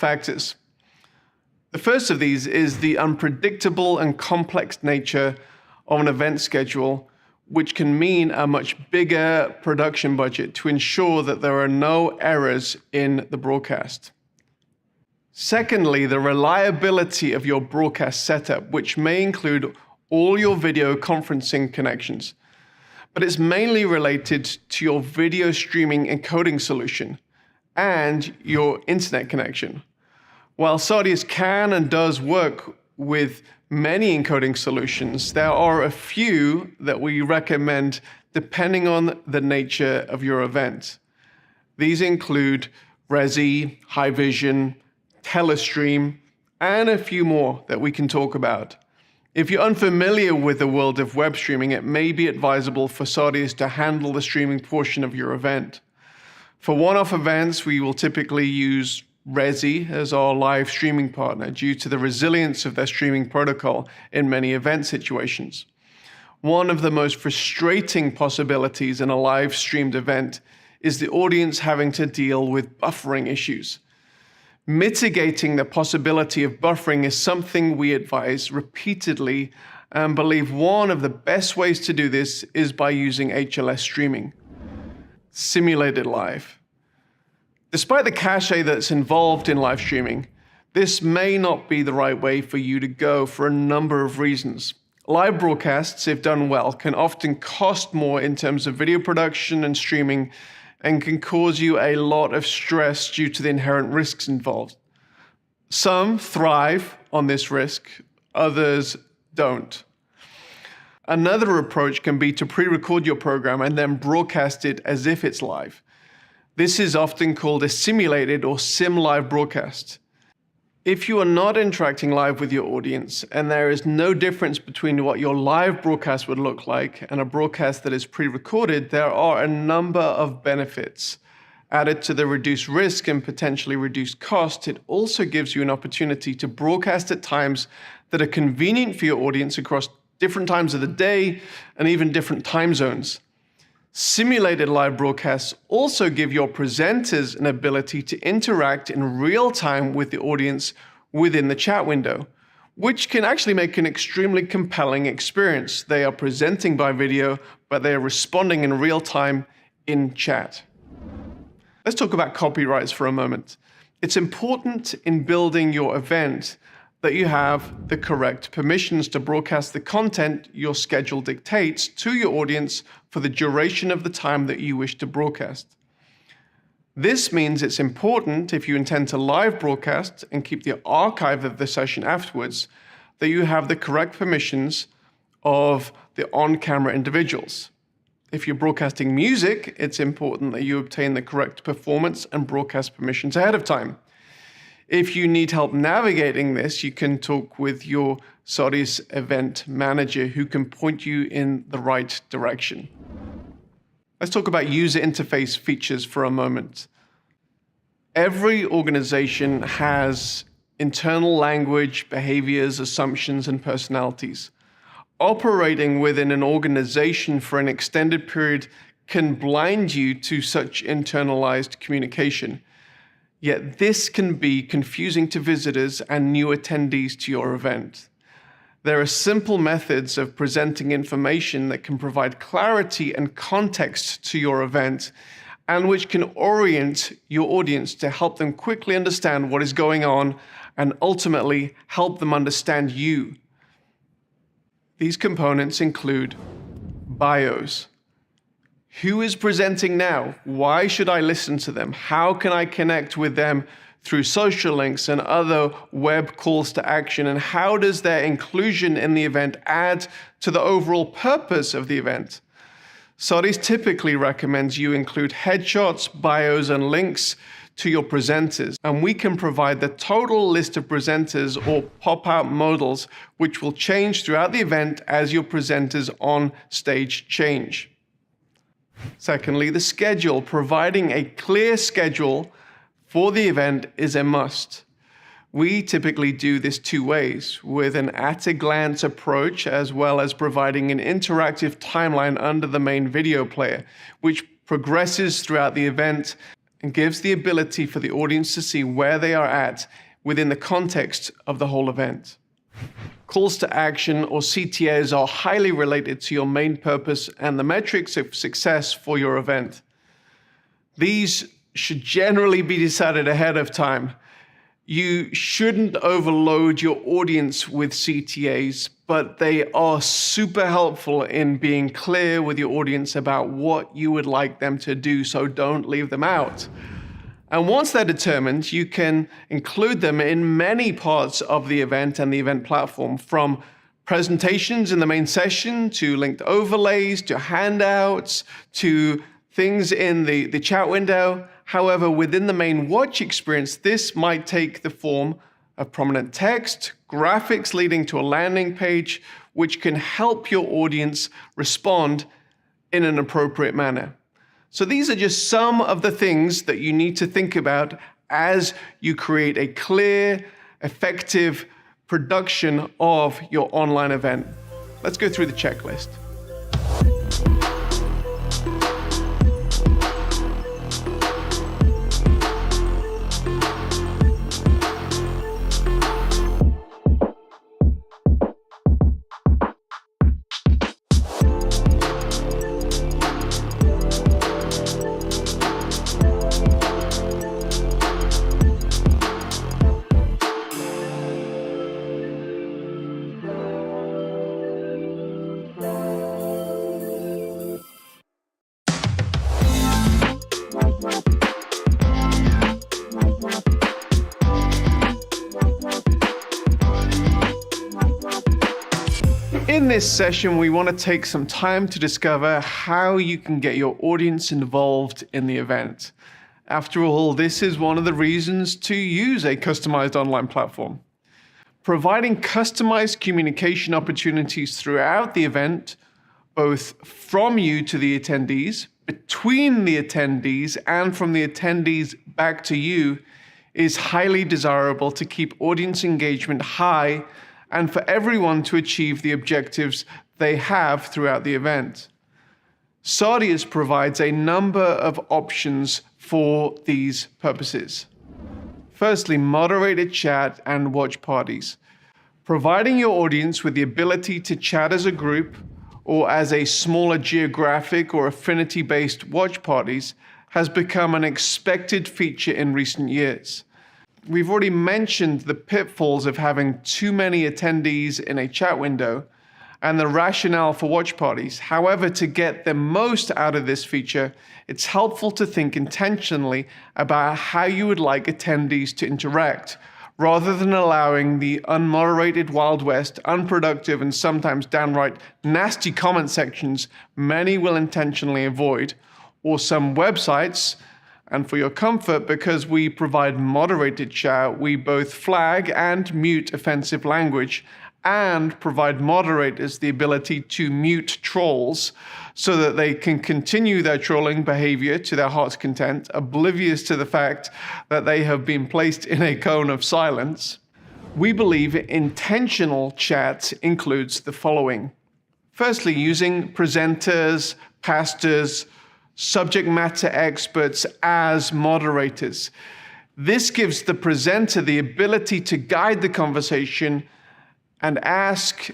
factors. The first of these is the unpredictable and complex nature of an event schedule, which can mean a much bigger production budget to ensure that there are no errors in the broadcast. Secondly, the reliability of your broadcast setup, which may include all your video conferencing connections, but it's mainly related to your video streaming encoding solution and your internet connection. While Sardius can and does work with many encoding solutions, there are a few that we recommend depending on the nature of your event. These include Resi, Haivision, Telestream, and a few more that we can talk about. If you're unfamiliar with the world of web streaming, it may be advisable for Sardius to handle the streaming portion of your event. For one-off events, we will typically use Resi as our live streaming partner due to the resilience of their streaming protocol in many event situations. One of the most frustrating possibilities in a live streamed event is the audience having to deal with buffering issues. Mitigating the possibility of buffering is something we advise repeatedly and believe one of the best ways to do this is by using HLS streaming, simulated live. Despite the cachet that's involved in live streaming, this may not be the right way for you to go for a number of reasons. Live broadcasts, if done well, can often cost more in terms of video production and streaming and can cause you a lot of stress due to the inherent risks involved. Some thrive on this risk, others don't. Another approach can be to pre-record your program and then broadcast it as if it's live. This is often called a simulated or sim live broadcast. If you are not interacting live with your audience and there is no difference between what your live broadcast would look like and a broadcast that is pre-recorded, there are a number of benefits. Added to the reduced risk and potentially reduced cost, it also gives you an opportunity to broadcast at times that are convenient for your audience across different times of the day and even different time zones. Simulated live broadcasts also give your presenters an ability to interact in real time with the audience within the chat window, which can actually make an extremely compelling experience. They are presenting by video, but they are responding in real time in chat. Let's talk about copyrights for a moment. It's important in building your event that you have the correct permissions to broadcast the content your schedule dictates to your audience for the duration of the time that you wish to broadcast. This means it's important, if you intend to live broadcast and keep the archive of the session afterwards, that you have the correct permissions of the on-camera individuals. If you're broadcasting music, it's important that you obtain the correct performance and broadcast permissions ahead of time. If you need help navigating this, you can talk with your Sardius event manager who can point you in the right direction. Let's talk about user interface features for a moment. Every organization has internal language, behaviors, assumptions, and personalities. Operating within an organization for an extended period can blind you to such internalized communication. Yet this can be confusing to visitors and new attendees to your event. There are simple methods of presenting information that can provide clarity and context to your event and which can orient your audience to help them quickly understand what is going on and ultimately help them understand you. These components include bios. Who is presenting now? Why should I listen to them? How can I connect with them through social links and other web calls to action? And how does their inclusion in the event add to the overall purpose of the event? Sardius typically recommends you include headshots, bios, and links to your presenters. And we can provide the total list of presenters or pop-out modals, which will change throughout the event as your presenters on stage change. Secondly, the schedule. Providing a clear schedule for the event is a must. We typically do this two ways, with an at-a-glance approach as well as providing an interactive timeline under the main video player, which progresses throughout the event, and gives the ability for the audience to see where they are at within the context of the whole event. Calls to action, or CTAs, are highly related to your main purpose and the metrics of success for your event. These should generally be decided ahead of time. You shouldn't overload your audience with CTAs, but they are super helpful in being clear with your audience about what you would like them to do, so don't leave them out. And once they're determined, you can include them in many parts of the event and the event platform, from presentations in the main session, to linked overlays, to handouts, to things in the chat window. However, within the main watch experience, this might take the form of prominent text, graphics leading to a landing page, which can help your audience respond in an appropriate manner. So these are just some of the things that you need to think about as you create a clear, effective production of your online event. Let's go through the checklist. In this session, we want to take some time to discover how you can get your audience involved in the event. After all, this is one of the reasons to use a customized online platform. Providing customized communication opportunities throughout the event, both from you to the attendees, between the attendees, and from the attendees back to you, is highly desirable to keep audience engagement high and for everyone to achieve the objectives they have throughout the event. Sardius provides a number of options for these purposes. Firstly, moderated chat and watch parties. Providing your audience with the ability to chat as a group or as a smaller geographic or affinity-based watch parties has become an expected feature in recent years. We've already mentioned the pitfalls of having too many attendees in a chat window and the rationale for watch parties. However, to get the most out of this feature, it's helpful to think intentionally about how you would like attendees to interact, rather than allowing the unmoderated Wild West, unproductive, and sometimes downright nasty comment sections many will intentionally avoid, or some websites. And for your comfort, because we provide moderated chat, we both flag and mute offensive language and provide moderators the ability to mute trolls so that they can continue their trolling behavior to their heart's content, oblivious to the fact that they have been placed in a cone of silence. We believe intentional chat includes the following. Firstly, using presenters, pastors, subject matter experts as moderators. This gives the presenter the ability to guide the conversation and ask